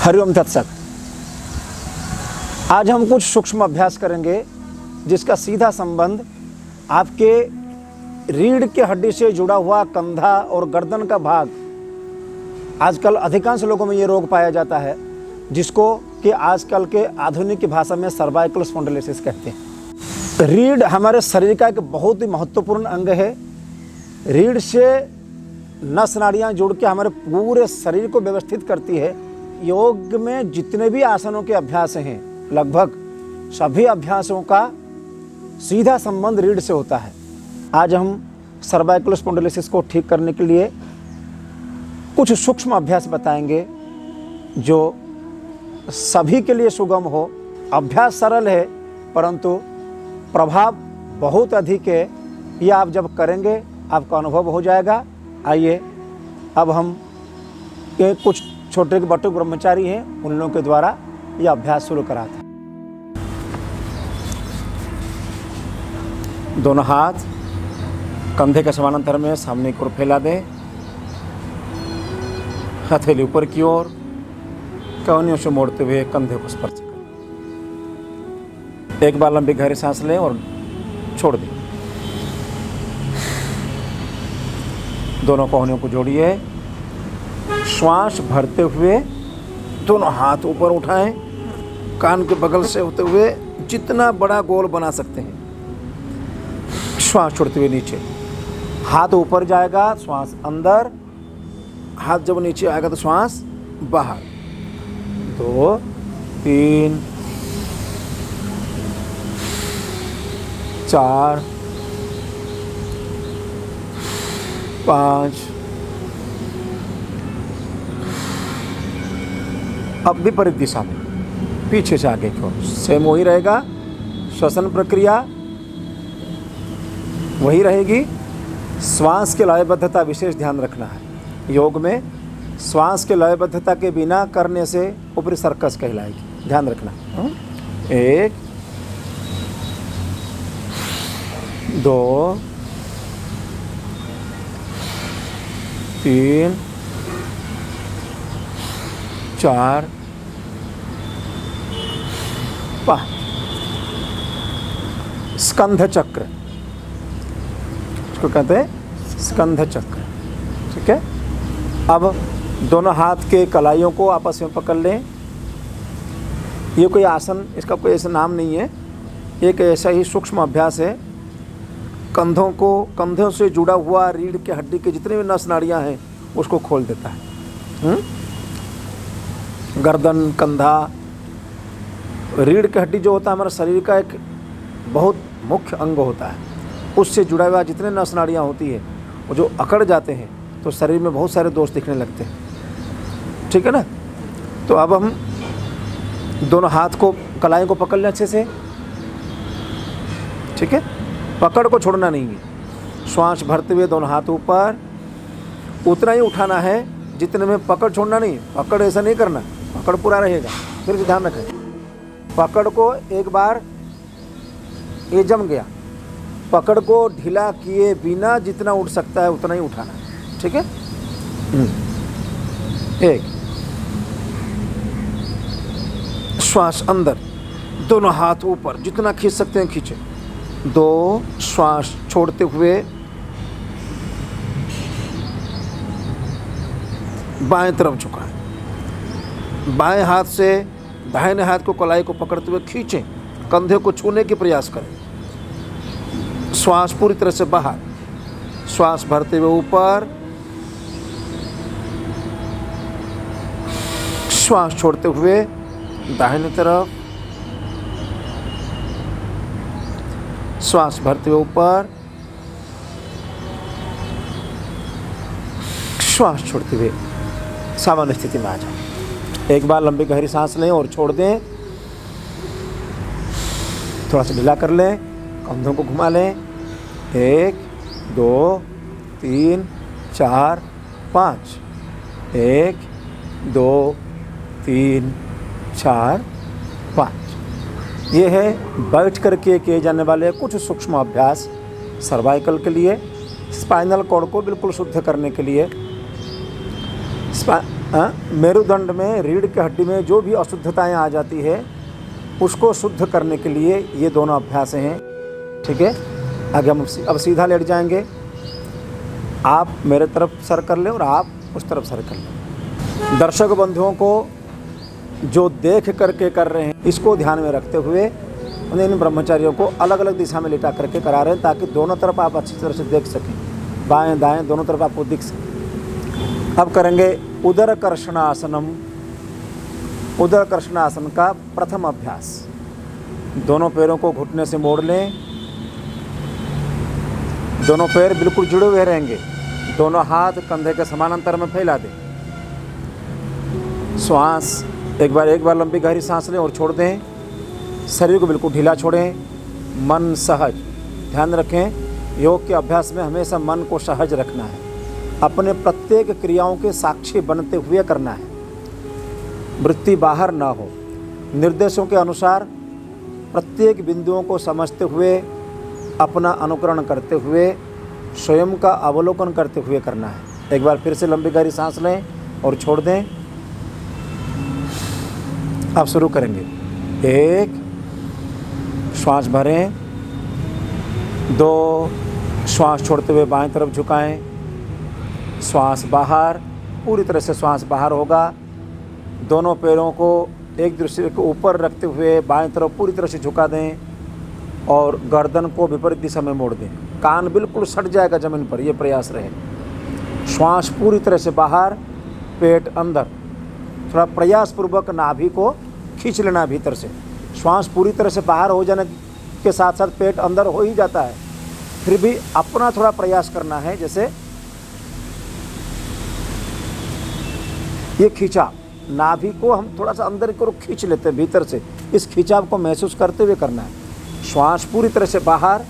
हरिओम तत्सत। आज हम कुछ सूक्ष्म अभ्यास करेंगे जिसका सीधा संबंध आपके रीढ़ के हड्डी से जुड़ा हुआ कंधा और गर्दन का भाग। आजकल अधिकांश लोगों में ये रोग पाया जाता है जिसको कि आजकल के आधुनिक भाषा में सर्वाइकल स्पॉन्डिलोसिस कहते हैं। रीढ़ हमारे शरीर का एक बहुत ही महत्वपूर्ण अंग है। रीढ़ से नस नाड़ियाँ जुड़ के हमारे पूरे शरीर को व्यवस्थित करती है। योग में जितने भी आसनों के अभ्यास हैं लगभग सभी अभ्यासों का सीधा संबंध रीढ़ से होता है। आज हम सर्वाइकल स्पॉन्डिलोसिस को ठीक करने के लिए कुछ सूक्ष्म अभ्यास बताएंगे जो सभी के लिए सुगम हो। अभ्यास सरल है परंतु प्रभाव बहुत अधिक है। ये आप जब करेंगे आपका अनुभव हो जाएगा। आइए अब हम के कुछ छोटे बटुक ब्रह्मचारी हैं उन लोगों के द्वारा ये अभ्यास शुरू कराते हैं। दोनों हाथ कंधे के समानांतर में सामने की ओर फैला दें। हथेली ऊपर की ओर, कवनियों से मोड़ते हुए कंधे को स्पर्श करें। एक बार लंबी गहरी सांस लें और छोड़ दें। दोनों कोहनियों को जोड़िए। श्वास भरते हुए दोनों हाथ ऊपर उठाएं, कान के बगल से होते हुए जितना बड़ा गोल बना सकते हैं। श्वास छोड़ते हुए नीचे, हाथ ऊपर जाएगा, श्वास अंदर, हाथ जब नीचे आएगा तो श्वास बाहर। 2 3 4 5। अब विपरीत दिशा में पीछे से आगे की ओर सेम वही रहेगा। श्वसन प्रक्रिया वही रहेगी। श्वास की लयबद्धता विशेष ध्यान रखना है। योग में श्वास के लयबद्धता के बिना करने से ऊपरी सर्कस कहलाएगी। ध्यान रखना। 1 2 3 4 5। स्कंध चक्र इसको कहते हैं, स्कंध चक्र। ठीक है। अब दोनों हाथ के कलाइयों को आपस में पकड़ लें। ये कोई आसन, इसका कोई ऐसा नाम नहीं है, एक ऐसा ही सूक्ष्म अभ्यास है। कंधों से जुड़ा हुआ रीढ़ के हड्डी के जितने भी नस नाड़ियाँ हैं उसको खोल देता है। गर्दन, कंधा, रीढ़ की हड्डी जो होता है हमारे शरीर का एक बहुत मुख्य अंग होता है। उससे जुड़ा हुआ जितने नस नाड़ियाँ होती है वो जो अकड़ जाते हैं तो शरीर में बहुत सारे दोष दिखने लगते हैं। ठीक है ना। तो अब हम दोनों हाथ को, कलाई को पकड़ लें अच्छे से। ठीक है। पकड़ को छोड़ना नहीं है। श्वास भरते हुए दोनों हाथ ऊपर, उतना ही उठाना है जितने में, पकड़ छोड़ना नहीं। पकड़ ऐसा नहीं करना, पकड़ पूरा रहेगा। फिर ध्यान रखें, पकड़ को एक बार ये जम गया, पकड़ को ढीला किए बिना जितना उठ सकता है उतना ही उठाना। ठीक है। 1 श्वास अंदर, दोनों हाथ ऊपर, जितना खींच सकते हैं खींचे। 2 श्वास छोड़ते हुए बाएं तरफ झुकाएं। बाएं हाथ से दाहिने हाथ को कलाई को पकड़ते हुए खींचें, कंधे को छूने के प्रयास करें। श्वास पूरी तरह से बाहर, श्वास भरते हुए ऊपर, श्वास छोड़ते हुए दाहिने तरफ, श्वास भरते हुए ऊपर, श्वास छोड़ते हुए सामान्य स्थिति में आ जाए। एक बार लंबी गहरी सांस लें और छोड़ दें। थोड़ा सा ढीला कर लें, कंधों को घुमा लें। 1 2 3 4 5। 1 2 3 4 5। ये है बैठ करके किए जाने वाले कुछ सूक्ष्म अभ्यास सर्वाइकल के लिए, स्पाइनल कॉर्ड को बिल्कुल शुद्ध करने के लिए। मेरुदंड में, रीढ़ की हड्डी में जो भी अशुद्धताएं आ जाती है उसको शुद्ध करने के लिए ये दोनों अभ्यास हैं। ठीक है, आगे हम अब सीधा लेट जाएंगे। आप मेरे तरफ सर कर लें और आप उस तरफ सर कर लें। दर्शक बंधुओं को जो देख करके कर रहे हैं इसको ध्यान में रखते हुए इन ब्रह्मचारियों को अलग अलग दिशा में लिटा करके करा रहे हैं, ताकि दोनों तरफ आप अच्छी तरह से देख सकें, बाएं दाएं दोनों तरफ आपको दिख सके। अब करेंगे उदर कर्षणासनम। उदर कर्षणासन का प्रथम अभ्यास। दोनों पैरों को घुटने से मोड़ लें, दोनों पैर बिल्कुल जुड़े हुए रहेंगे, दोनों हाथ कंधे के समानांतर में फैला दें। श्वास एक बार लंबी गहरी सांस लें और छोड़ दें। शरीर को बिल्कुल ढीला छोड़ें, मन सहज। ध्यान रखें, योग के अभ्यास में हमेशा मन को सहज रखना है, अपने प्रत्येक क्रियाओं के साक्षी बनते हुए करना है, वृत्ति बाहर ना हो। निर्देशों के अनुसार प्रत्येक बिंदुओं को समझते हुए, अपना अनुकरण करते हुए, स्वयं का अवलोकन करते हुए करना है। एक बार फिर से लंबी गहरी सांस लें और छोड़ दें। अब शुरू करेंगे। 1 श्वास भरें, 2 श्वास छोड़ते हुए बाएं तरफ झुकाएं, श्वास बाहर, पूरी तरह से श्वास बाहर होगा। दोनों पैरों को एक दूसरे के ऊपर रखते हुए बाएं तरफ पूरी तरह से झुका दें और गर्दन को विपरीत दिशा में मोड़ दें। कान बिल्कुल सट जाएगा जमीन पर, यह प्रयास रहे। श्वास पूरी तरह से बाहर, पेट अंदर। थोड़ा प्रयासपूर्वक नाभि को खींच लेना भीतर से। श्वास पूरी तरह से बाहर हो जाने के साथ साथ पेट अंदर हो ही जाता है, फिर भी अपना थोड़ा प्रयास करना है। जैसे ये खींचा, नाभि को हम थोड़ा सा अंदर की ओर खींच लेते हैं भीतर से, इस खिंचाव को महसूस करते हुए करना है। श्वास पूरी तरह से बाहर,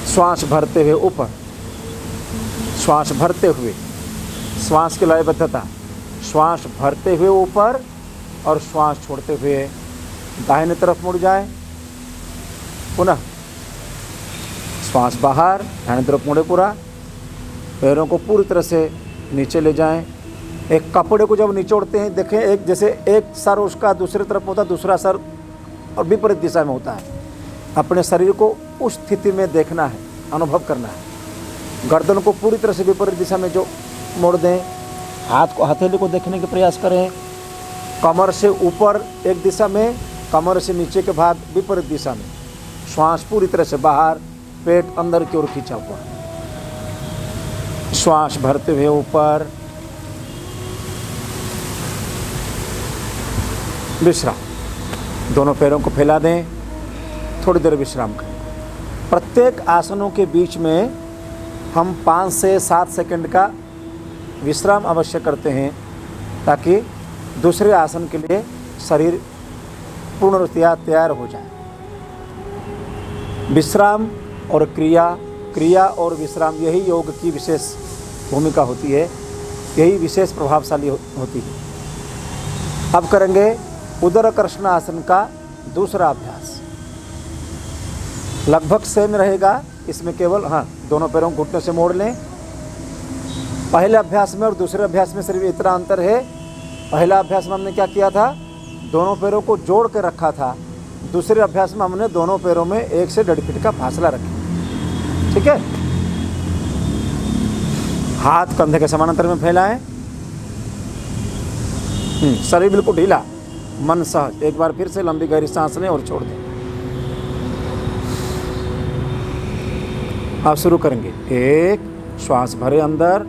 श्वास भरते हुए ऊपर, श्वास भरते हुए, श्वास की लयबद्धता, श्वास भरते हुए ऊपर और श्वास छोड़ते हुए दाहिने तरफ मुड़ जाए। पुनः श्वास बाहर, दाहिने तरफ मुड़े पूरा। पैरों को पूरी तरह से नीचे ले जाएं। एक कपड़े को जब निचोड़ते हैं देखें, एक जैसे एक सर उसका दूसरी तरफ होता है, दूसरा सर और विपरीत दिशा में होता है। अपने शरीर को उस स्थिति में देखना है, अनुभव करना है। गर्दन को पूरी तरह से विपरीत दिशा में जो मोड़ दें। हाथ को, हथेली को देखने का प्रयास करें। कमर से ऊपर एक दिशा में, कमर से नीचे के भाग विपरीत दिशा में। श्वास पूरी तरह से बाहर, पेट अंदर की ओर खींचा हुआ। श्वास भरते हुए ऊपर, विश्राम। दोनों पैरों को फैला दें, थोड़ी देर विश्राम करें। प्रत्येक आसनों के बीच में हम 5 से 7 सेकंड का विश्राम अवश्य करते हैं, ताकि दूसरे आसन के लिए शरीर पूर्ण रूपया तैयार हो जाए। विश्राम और क्रिया, क्रिया और विश्राम, यही योग की विशेष भूमिका होती है, यही विशेष प्रभावशाली होती है। अब करेंगे उदर कर्षणासन का दूसरा अभ्यास। लगभग सेम रहेगा, इसमें केवल दोनों पैरों को घुटने से मोड़ लें। पहले अभ्यास में और दूसरे अभ्यास में सिर्फ इतना अंतर है। पहला अभ्यास में हमने क्या किया था, दोनों पैरों को जोड़ के रखा था। दूसरे अभ्यास में हमने दोनों पैरों में 1 से 1.5 फीट का फासला रखा। ठीक है, हाथ कंधे के समानांतर में फैलाएं, शरीर बिल्कुल ढीला, मन सहज। एक बार फिर से लंबी गहरी सांस लें और छोड़ दें। अब शुरू करेंगे। 1 श्वास भरे अंदर,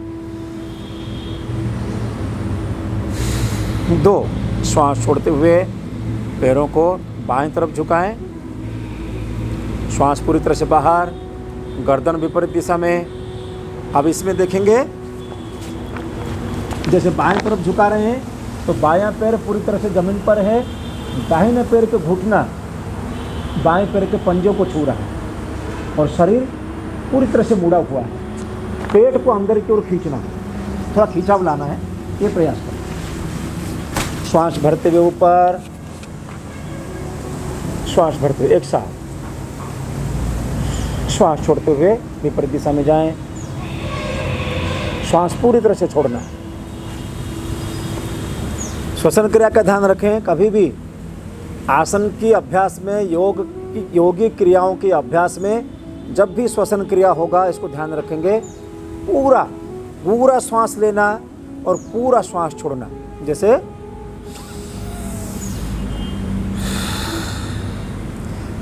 2 श्वास छोड़ते हुए पैरों को बाएं तरफ झुकाएं। श्वास पूरी तरह से बाहर, गर्दन विपरीत दिशा में। अब इसमें देखेंगे, जैसे बाएं तरफ झुका रहे हैं तो बायां पैर पूरी तरह से जमीन पर है, दाहिने पैर के घुटना बाएं पैर के पंजों को छू रहा है और शरीर पूरी तरह से मुड़ा हुआ है। पेट को अंदर की ओर खींचना है, थोड़ा खिंचाव लाना है, ये प्रयास करें। श्वास भरते हुए ऊपर, श्वास भरते हुए एक साथ, श्वास छोड़ते हुए विपरीत दिशा में जाएं। श्वास पूरी तरह से छोड़ना है। श्वसन क्रिया का ध्यान रखें। कभी भी आसन की अभ्यास में, योगी क्रियाओं के अभ्यास में जब भी श्वसन क्रिया होगा, इसको ध्यान रखेंगे, पूरा श्वास लेना और पूरा श्वास छोड़ना। जैसे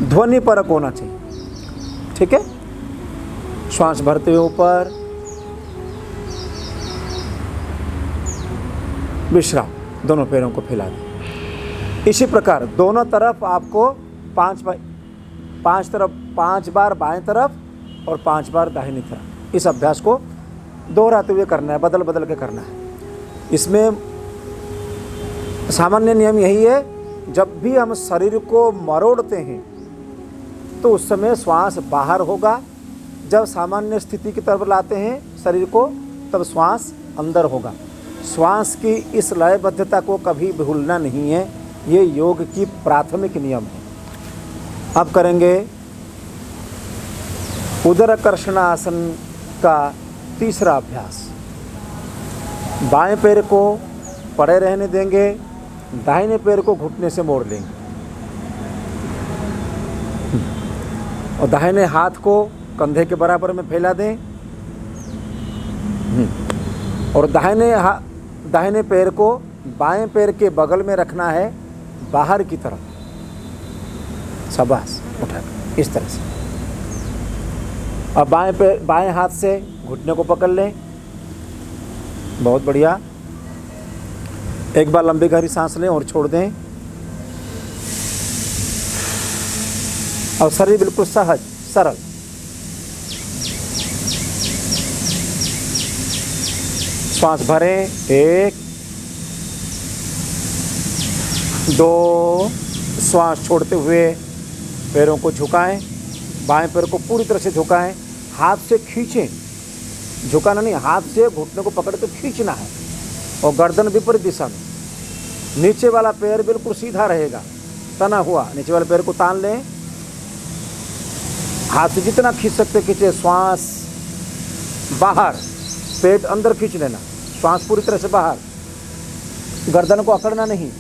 ध्वनि परक होना चाहिए, ठीक है। श्वास भरते हुए ऊपर, विश्राम, दोनों पैरों को फैला दें। इसी प्रकार दोनों तरफ आपको 5 बार बाएं तरफ और 5 बार दाहिनी तरफ, इस अभ्यास को दोहराते हुए करना है, बदल बदल के करना है। इसमें सामान्य नियम यही है, जब भी हम शरीर को मरोड़ते हैं तो उस समय श्वास बाहर होगा, जब सामान्य स्थिति की तरफ लाते हैं शरीर को तब श्वास अंदर होगा। श्वास की इस लयबद्धता को कभी भूलना नहीं है, ये योग की प्राथमिक नियम है। अब करेंगे उदरकर्षणासन का तीसरा अभ्यास। बाएं पैर को पड़े रहने देंगे, दाहिने पैर को घुटने से मोड़ लेंगे और दाहिने हाथ को कंधे के बराबर में फैला दें और दाहिने पैर को बाएं पैर के बगल में रखना है, बाहर की तरफ। शाबाश, उठाकर इस तरह से। अब बाएं हाथ से घुटने को पकड़ लें, बहुत बढ़िया। एक बार लंबी गहरी सांस लें और छोड़ दें और शरीर बिल्कुल सहज सरल। श्वास भरें, 1 2, श्वास छोड़ते हुए पैरों को झुकाएं, बाएं पैर को पूरी तरह से झुकाएं, हाथ से खींचें, झुकाना नहीं, हाथ से घुटने को पकड़ के खींचना है और गर्दन विपरीत दिशा में। नीचे वाला पैर बिल्कुल सीधा रहेगा, तना हुआ। नीचे वाले पैर को तान लें, हाथ से जितना खींच सकते खींचे। श्वास बाहर, पेट अंदर खींच लेना, श्वास पूरी तरह से बाहर। गर्दन को अकड़ना नहीं,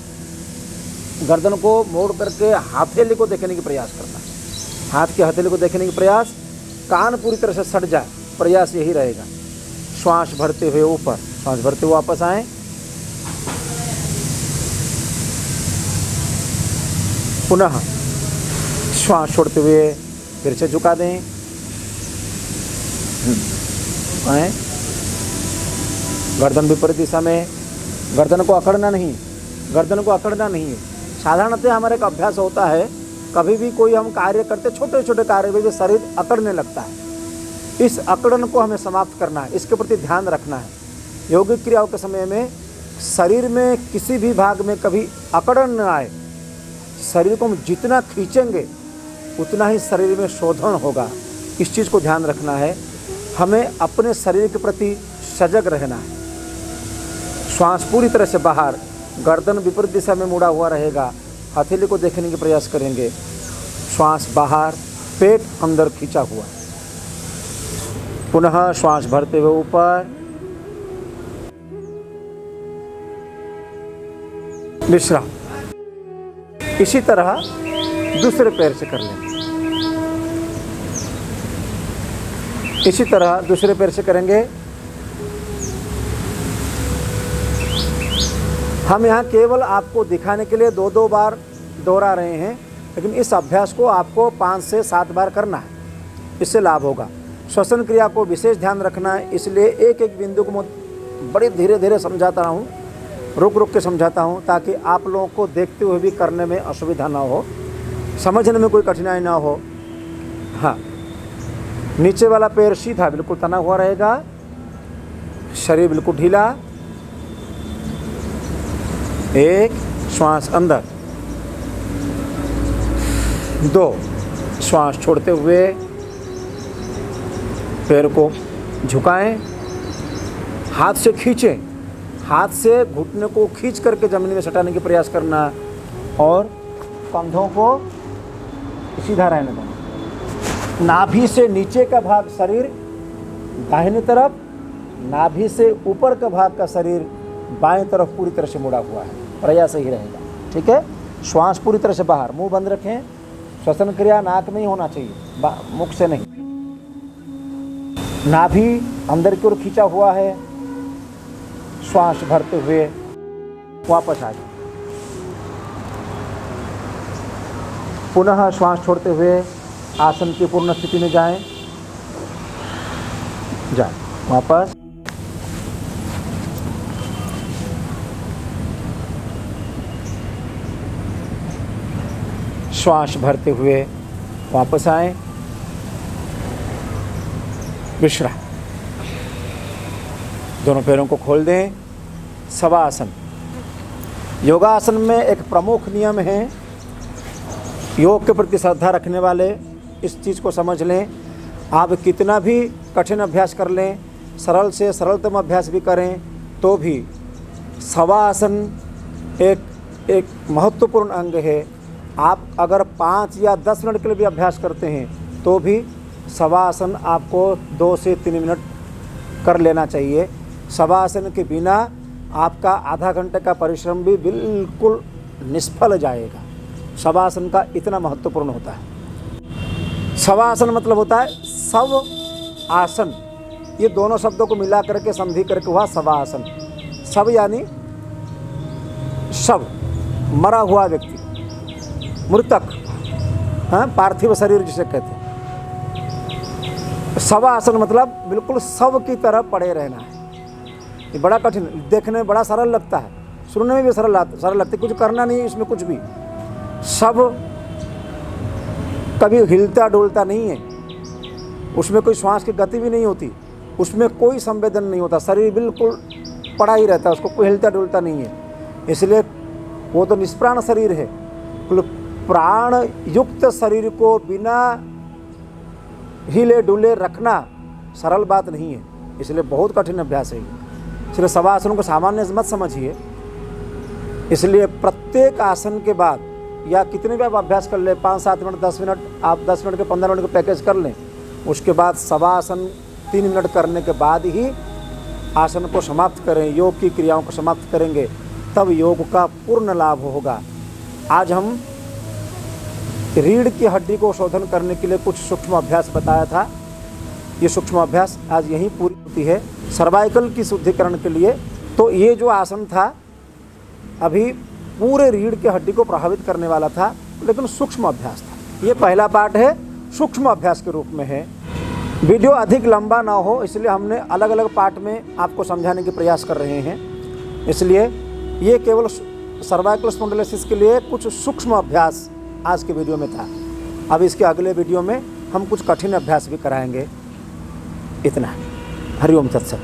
गर्दन को मोड़ करके हथेली को देखने की प्रयास करना, हाथ के हथेली को देखने की प्रयास। कान पूरी तरह से सट जाए, प्रयास यही रहेगा। श्वास भरते हुए ऊपर, श्वास भरते हुए वापस आएं, पुनः श्वास छोड़ते हुए फिर से झुका दें, आए, गर्दन विपरीत दिशा में। गर्दन को अकड़ना नहीं, गर्दन को अकड़ना नहीं है। साधारणतः हमारे एक अभ्यास होता है, कभी भी कोई हम कार्य करते, छोटे छोटे कार्य में भी शरीर अकड़ने लगता है। इस अकड़न को हमें समाप्त करना है, इसके प्रति ध्यान रखना है। योगिक क्रियाओं के समय में शरीर में किसी भी भाग में कभी अकड़न न आए। शरीर को हम जितना खींचेंगे उतना ही शरीर में शोधन होगा। इस चीज़ को ध्यान रखना है। हमें अपने शरीर के प्रति सजग रहना है। श्वास पूरी तरह से बाहर, गर्दन विपरीत दिशा में मुड़ा हुआ रहेगा, हथेली को देखने की प्रयास करेंगे। श्वास बाहर, पेट अंदर खींचा हुआ। पुनः श्वास भरते हुए ऊपर, विश्राम। इसी तरह दूसरे पैर से कर लेंगे। इसी तरह दूसरे पैर से करेंगे। हम यहाँ केवल आपको दिखाने के लिए 2-2 बार दोहरा रहे हैं, लेकिन इस अभ्यास को आपको 5 से 7 बार करना है, इससे लाभ होगा। श्वसन क्रिया को विशेष ध्यान रखना है, इसलिए एक एक बिंदु को मैं बड़े धीरे धीरे समझाता हूँ, रुक रुक के समझाता हूँ, ताकि आप लोगों को देखते हुए भी करने में असुविधा ना हो, समझने में कोई कठिनाई ना हो। हाँ, नीचे वाला पैर सीधा बिल्कुल तना हुआ रहेगा, शरीर बिल्कुल ढीला। 1, श्वास अंदर। 2, श्वास छोड़ते हुए पैर को झुकाएं, हाथ से खींचें, हाथ से घुटने को खींच करके ज़मीन में सटाने की प्रयास करना और कंधों को सीधा रहने देना। नाभि से नीचे का भाग शरीर दाहिनी तरफ, नाभि से ऊपर का भाग का शरीर बाएं तरफ पूरी तरह से मुड़ा हुआ है। प्रयास ही रहेगा। ठीक है, श्वास पूरी तरह से बाहर, मुंह बंद रखें। श्वसन क्रिया नाक में ही होना चाहिए, मुख से नहीं। नाभि अंदर की ओर खींचा हुआ है। श्वास भरते हुए वापस आ जाए। पुनः श्वास छोड़ते हुए आसन की पूर्ण स्थिति में जाएं। वापस। श्वास भरते हुए वापस आएं। विश्राम। दोनों पैरों को खोल दें। शवासन। योगासन में एक प्रमुख नियम है, योग के प्रति श्रद्धा रखने वाले इस चीज़ को समझ लें। आप कितना भी कठिन अभ्यास कर लें, सरल से सरलतम अभ्यास भी करें, तो भी शवासन एक महत्वपूर्ण अंग है। आप अगर 5 या 10 मिनट के लिए भी अभ्यास करते हैं तो भी शवासन आपको 2 से 3 मिनट कर लेना चाहिए। शवासन के बिना आपका आधा घंटे का परिश्रम भी बिल्कुल निष्फल जाएगा। शवासन का इतना महत्वपूर्ण होता है। शवासन मतलब होता है शव आसन। ये दोनों शब्दों को मिला करके संधि करके हुआ शवासन। शव यानी शव, मरा हुआ व्यक्ति, मृतक, हाँ, पार्थिव शरीर जिसे कहते हैं। शवासन मतलब बिल्कुल शव की तरह पड़े रहना है। ये बड़ा कठिन, देखने में बड़ा सरल लगता है, सुनने में भी सरल लगता है, कुछ करना नहीं है इसमें कुछ भी। शव कभी हिलता डोलता नहीं है, उसमें कोई श्वास की गति भी नहीं होती, उसमें कोई संवेदन नहीं होता, शरीर बिल्कुल पड़ा ही रहता है, उसको कोई हिलता डोलता नहीं है। इसलिए वो तो निष्प्राण शरीर है। प्राण युक्त शरीर को बिना हिले डुले रखना सरल बात नहीं है, इसलिए बहुत कठिन अभ्यास है। इसलिए शवासनों को सामान्य मत समझिए। इसलिए प्रत्येक आसन के बाद या कितने भी आप अभ्यास कर लें, 5-7 मिनट, 10 मिनट, आप 10 मिनट के 15 मिनट के पैकेज कर लें, उसके बाद शवासन 3 मिनट करने के बाद ही आसन को समाप्त करें, योग की क्रियाओं को समाप्त करेंगे, तब योग का पूर्ण लाभ होगा। आज हम रीढ़ की हड्डी को शोधन करने के लिए कुछ सूक्ष्म अभ्यास बताया था। ये सूक्ष्म अभ्यास आज यहीं पूरी होती है सर्वाइकल की शुद्धिकरण के लिए। तो ये जो आसन था अभी पूरे रीढ़ की हड्डी को प्रभावित करने वाला था, लेकिन सूक्ष्म अभ्यास था। ये पहला पार्ट है, सूक्ष्म अभ्यास के रूप में है। वीडियो अधिक लंबा ना हो इसलिए हमने अलग अलग पार्ट में आपको समझाने के प्रयास कर रहे हैं। इसलिए ये केवल सर्वाइकल स्पॉन्डिलोसिस के लिए कुछ सूक्ष्म अभ्यास आज के वीडियो में था। अब इसके अगले वीडियो में हम कुछ कठिन अभ्यास भी कराएंगे। इतना। हरिओम तत्सत।